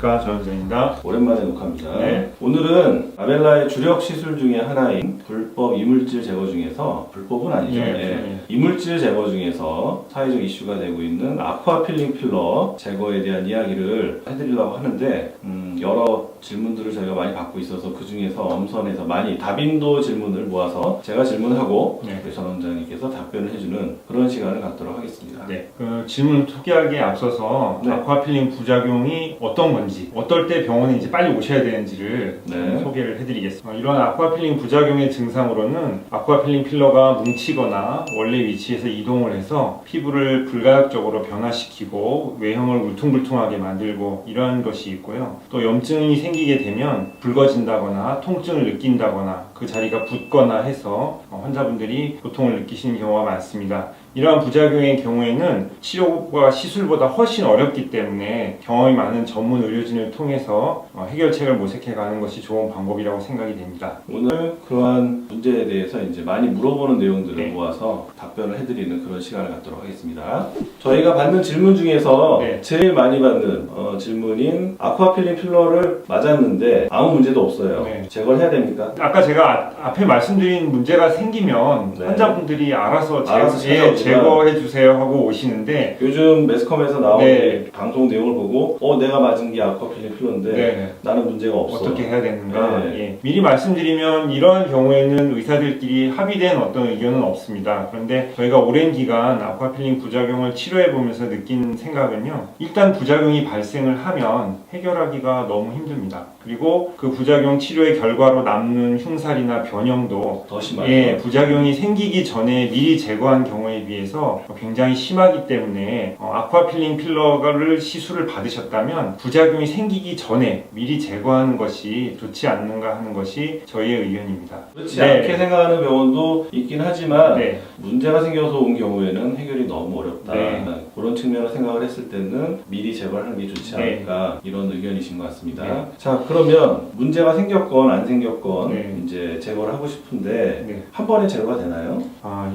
안녕하십니까, 전원장입니다. 오랜만에 녹화입니다. 네. 오늘은 아벨라의 주력 시술 중에 하나인 불법 이물질 제거 중에서, 불법은 아니죠. 네, 예. 네. 이물질 제거 중에서 사회적 이슈가 되고 있는 아쿠아필링 필러 제거에 대한 이야기를 해드리려고 하는데, 여러 질문들을 저희가 많이 받고 있어서 그 중에서 엄선해서 많이 다빈도 질문을 모아서 제가 질문하고 네. 전 원장님께서 답변을 해주는 그런 시간을 갖도록 하겠습니다. 네, 그 질문을 소개하기에 앞서서 네. 아쿠아필링 부작용이 어떤 건지, 어떨 때 병원에 이제 빨리 오셔야 되는지를 네. 소개를 해드리겠습니다. 이런 아쿠아필링 부작용의 증상으로는 아쿠아필링 필러가 뭉치거나 원래 위치에서 이동을 해서 피부를 불가역적으로 변화시키고 외형을 울퉁불퉁하게 만들고 이런 것이 있고요. 또 염증이 생기게 되면 붉어진다거나 통증을 느낀다거나 그 자리가 붓거나 해서 환자분들이 고통을 느끼시는 경우가 많습니다. 이러한 부작용의 경우에는 치료가 시술보다 훨씬 어렵기 때문에 경험이 많은 전문 의료진을 통해서 해결책을 모색해 가는 것이 좋은 방법이라고 생각이 됩니다. 오늘 그러한 문제에 대해서 이제 많이 물어보는 내용들을 네. 모아서 답변을 해드리는 그런 시간을 갖도록 하겠습니다. 저희가 받는 질문 중에서 네. 제일 많이 받는 질문인 아쿠아필링 필러를 맞았는데 아무 문제도 없어요. 네. 제거를 해야 됩니까? 아까 제가 앞에 말씀드린 문제가 생기면 네. 환자분들이 알아서 찾아오지만 제거해 주세요 하고 오시는데, 요즘 매스컴에서 나오는 네. 방송 내용을 보고 내가 맞은 게 아쿠아필링 필러인데 네. 나는 문제가 없어. 어떻게 해야 되는가. 네. 예. 미리 말씀드리면 이런 경우에는 의사들끼리 합의된 어떤 의견은 없습니다. 그런데 저희가 오랜 기간 아쿠아필링 부작용을 치료해 보면서 느낀 생각은요, 일단 부작용이 발생을 하면 해결하기가 너무 힘듭니다. 그리고 그 부작용 치료의 결과로 남는 흉살이나 변형도 더 심하죠. 부작용이 생기기 전에 미리 제거한 경우에 비해서 굉장히 심하기 때문에 아쿠아필링 필러를 시술을 받으셨다면 부작용이 생기기 전에 미리 제거하는 것이 좋지 않는가 하는 것이 저희의 의견입니다. 그렇지 않게 생각하는 병원도 있긴 하지만 네. 문제가 생겨서 온 경우에는 해결이 너무 어렵다. 네. 그런 측면을 생각을 했을 때는 미리 제거를 하는 게 좋지 네. 않을까 이런 의견이신 것 같습니다. 네. 자, 그러면 문제가 생겼건 안 생겼건 네. 이제 제거를 하고 싶은데 네. 한 번에 제거가 되나요?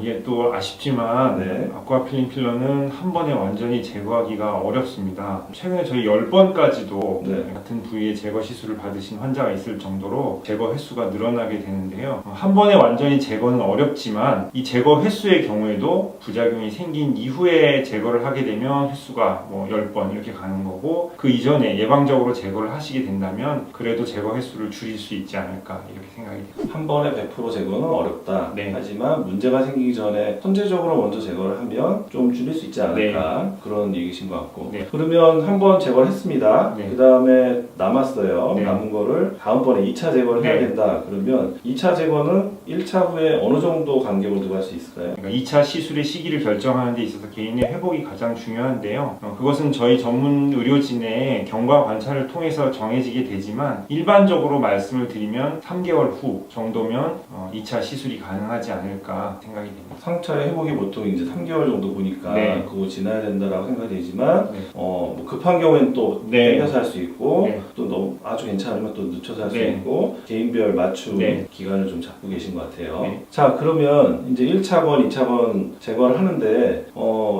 이게 또 아쉽지만 네. 아쿠아필링 필러는 한 번에 완전히 제거하기가 어렵습니다. 최근에 저희 10번까지도 네. 같은 부위의 제거 시술을 받으신 환자가 있을 정도로 제거 횟수가 늘어나게 되는데요. 한 번에 완전히 제거는 어렵지만 이 제거 횟수의 경우에도 부작용이 생긴 이후에 제거를 하게 되면 횟수가 10번 이렇게 가는 거고, 그 이전에 예방적으로 제거를 하시게 된다면 그래도 제거 횟수를 줄일 수 있지 않을까 이렇게 생각이 됩니다. 한 번에 100% 제거는 어렵다. 네. 하지만 문제가 생기기 전에 선제적으로 먼저 제거를 하면 좀 줄일 수 있지 않을까 그런 얘기신 것 같고. 네. 그러면 한 번 제거를 했습니다. 네. 그 다음에 남았어요. 네. 남은 거를 다음번에 2차 제거를 해야 네. 된다. 그러면 2차 제거는 1차 후에 어느 정도 간격을 두고 할 수 있을까요? 그러니까 2차 시술의 시기를 결정하는 데 있어서 개인의 회복이 가장 중요한데요. 그것은 저희 전문 의료진의 경과 관찰을 통해서 정해지게 되지만, 일반적으로 말씀을 드리면 3개월 후 정도면 2차 시술이 가능하지 않을까 생각이 됩니다. 상처의 회복이 보통 이제 3개월 정도 보니까 네. 그거 지나야 된다라고 생각이 되지만 네. 뭐 급한 경우에는 또 네. 땡겨서 할 수 있고 네. 또 너무 아주 괜찮으면 또 늦춰서 할 수 네. 있고 개인별 맞춤 네. 기간을 좀 잡고 계신 것 같아요. 네. 자, 그러면 이제 1차건, 2차건 제거를 하는데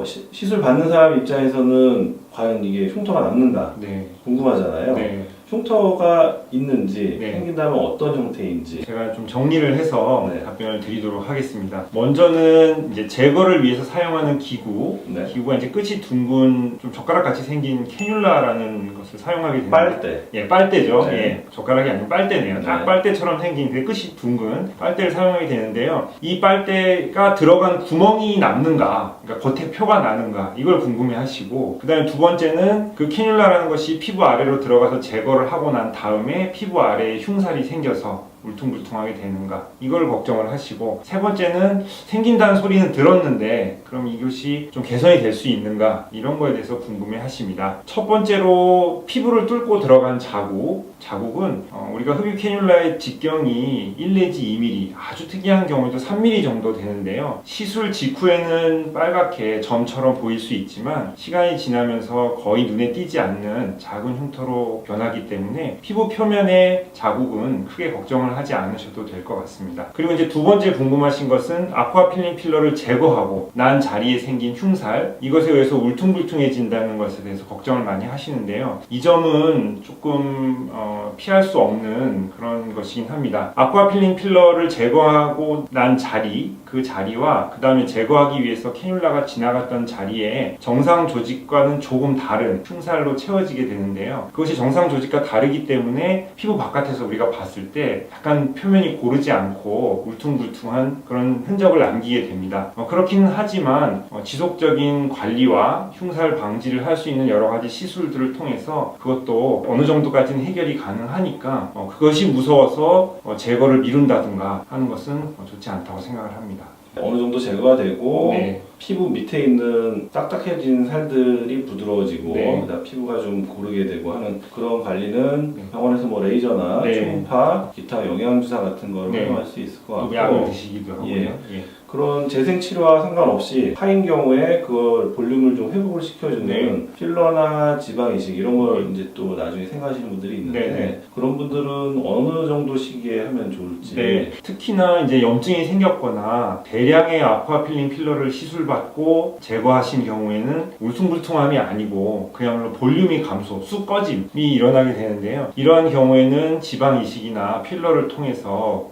시술 받는 사람 입장에서는 과연 이게 흉터가 남는가 네. 궁금하잖아요. 네. 흉터가 있는지 네. 생긴다면 어떤 형태인지. 제가 좀 정리를 해서 네. 답변을 드리도록 하겠습니다. 먼저는 이제 제거를 위해서 사용하는 기구, 네. 기구가 이제 끝이 둥근 좀 젓가락같이 생긴 캐뉼라라는 것을 사용하게 되는데, 빨대. 예, 빨대죠. 네. 예, 젓가락이 아니고 빨대네요. 딱 네. 빨대처럼 생긴 그 끝이 둥근 빨대를 사용하게 되는데요. 이 빨대가 들어간 구멍이 남는가, 그러니까 겉에 표가 나는가, 이걸 궁금해하시고, 그다음에 두 번째는 그 캐뉼라라는 것이 피부 아래로 들어가서 제거를 하고 난 다음에 피부 아래에 흉살이 생겨서 울퉁불퉁하게 되는가, 이걸 걱정을 하시고, 세 번째는 생긴다는 소리는 들었는데 그럼 이것이 좀 개선이 될 수 있는가, 이런 거에 대해서 궁금해 하십니다. 첫 번째로 피부를 뚫고 들어간 자국은 우리가 흡입 캐뉼라의 직경이 1 내지 2mm, 아주 특이한 경우에도 3mm 정도 되는데요. 시술 직후에는 빨갛게 점처럼 보일 수 있지만 시간이 지나면서 거의 눈에 띄지 않는 작은 흉터로 변하기 때문에 피부 표면의 자국은 크게 걱정을 하지 않으셔도 될 것 같습니다. 그리고 이제 두 번째 궁금하신 것은 아쿠아 필링 필러를 제거하고 난 자리에 생긴 흉살, 이것에 의해서 울퉁불퉁해진다는 것에 대해서 걱정을 많이 하시는데요. 이 점은 조금 피할 수 없는 그런 것이긴 합니다. 아쿠아 필링 필러를 제거하고 난 자리, 그 자리와 그 다음에 제거하기 위해서 캐뉼라가 지나갔던 자리에 정상 조직과는 조금 다른 흉살로 채워지게 되는데요. 그것이 정상 조직과 다르기 때문에 피부 바깥에서 우리가 봤을 때 약간 표면이 고르지 않고 울퉁불퉁한 그런 흔적을 남기게 됩니다. 그렇기는 하지만 지속적인 관리와 흉살 방지를 할 수 있는 여러 가지 시술들을 통해서 그것도 어느 정도까지는 해결이 가능하니까 그것이 무서워서 제거를 미룬다든가 하는 것은 좋지 않다고 생각을 합니다. 어느 정도 제거가 되고 네. 피부 밑에 있는 딱딱해진 살들이 부드러워지고 네. 그다음 피부가 좀 고르게 되고 하는 그런 관리는 네. 병원에서 뭐 레이저나 네. 초음파, 기타 영양주사 같은 걸 네. 활용할 수 있을 것 같고 약을 드시기도 하고요. 예. 예. 그런 재생 치료와 상관없이 파인 경우에 그걸 볼륨을 좀 회복을 시켜주는 네. 필러나 지방 이식 이런 걸 이제 또 나중에 생각하시는 분들이 있는데 네. 그런 분들은 어느 정도 시기에 하면 좋을지. 네, 특히나 이제 염증이 생겼거나 대량의 아쿠아 필링 필러를 시술받고 제거하신 경우에는 울퉁불퉁함이 아니고 그야말로 볼륨이 감소, 쑥 꺼짐이 일어나게 되는데요. 이러한 경우에는 지방 이식이나 필러를 통해서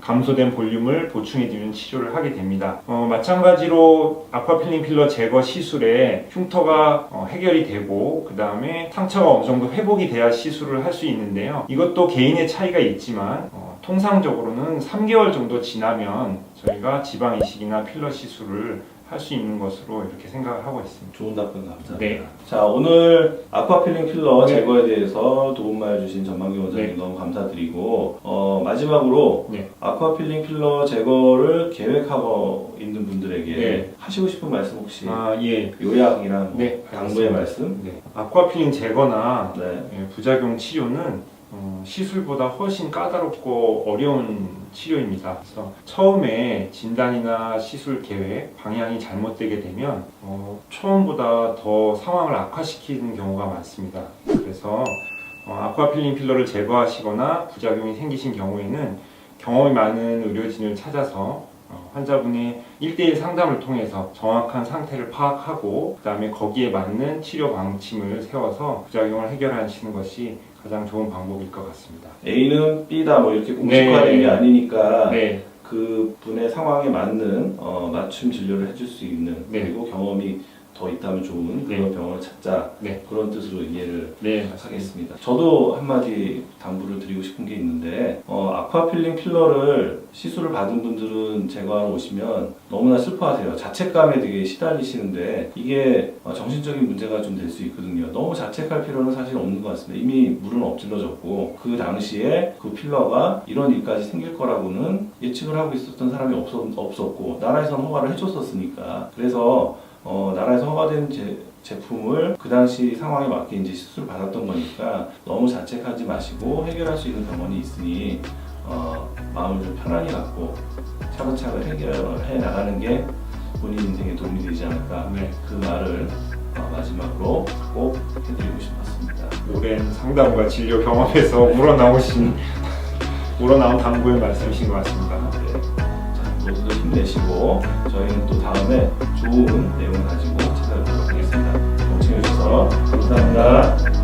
감소된 볼륨을 보충해주는 치료를 하게 됩니다. 마찬가지로 아쿠아 필링 필러 제거 시술에 흉터가 해결이 되고 그 다음에 상처가 어느 정도 회복이 돼야 시술을 할 수 있는데요. 이것도 개인의 차이가 있지만 통상적으로는 3개월 정도 지나면 저희가 지방 이식이나 필러 시술을 할 수 있는 것으로 이렇게 생각을 하고 있습니다. 좋은 답변 감사합니다. 네. 자, 오늘 아쿠아필링 필러 네. 제거에 대해서 도움말 주신 전만기 원장님 네. 너무 감사드리고 마지막으로 네. 아쿠아필링 필러 제거를 계획하고 있는 분들에게 네. 하시고 싶은 말씀 혹시 예. 요약이나 뭐 네, 당부의 알겠습니다. 말씀? 네. 아쿠아 필링 제거나 네. 부작용 치료는 시술보다 훨씬 까다롭고 어려운 치료입니다. 그래서 처음에 진단이나 시술 계획, 방향이 잘못되게 되면 처음보다 더 상황을 악화시키는 경우가 많습니다. 그래서 아쿠아 필링 필러를 제거하시거나 부작용이 생기신 경우에는 경험이 많은 의료진을 찾아서 환자분의 1대1 상담을 통해서 정확한 상태를 파악하고 그 다음에 거기에 맞는 치료 방침을 세워서 부작용을 해결하시는 것이 가장 좋은 방법일 것 같습니다. A는 B다 뭐 이렇게 공식화된 게 아니니까 네. 그 분의 상황에 맞는 맞춤 진료를 해줄 수 있는 네. 그리고 경험이 더 있다면 좋은 네. 그런 병원을 찾자 네. 그런 뜻으로 이해를 네. 하겠습니다. 저도 한마디 당부를 드리고 싶은 게 있는데 아쿠아필링 필러를 시술을 받은 분들은 제거하러 오시면 너무나 슬퍼하세요. 자책감에 되게 시달리시는데 이게 정신적인 문제가 좀 될 수 있거든요. 너무 자책할 필요는 사실 없는 것 같습니다. 이미 물은 엎질러졌고 그 당시에 그 필러가 이런 일까지 생길 거라고는 예측을 하고 있었던 사람이 없었고 나라에서는 허가를 해줬었으니까 그래서 나라에서 허가된 제품을 그 당시 상황에 맞게 이제 시술을 받았던 거니까 너무 자책하지 마시고 해결할 수 있는 병원이 있으니 마음을 좀 편안히 갖고 차근차근 해결해 나가는 게 본인 인생에 도움이 되지 않을까 네. 그 말을 마지막으로 꼭 해드리고 싶었습니다. 오랜 상담과 진료 경험에서 우러나온 당부의 말씀이신 것 같습니다. 네. 자, 모두들 힘내시고 저희는 또 다음에 좋은 내용 가지고 찾아뵙도록 하겠습니다. 시청해주셔서 감사합니다.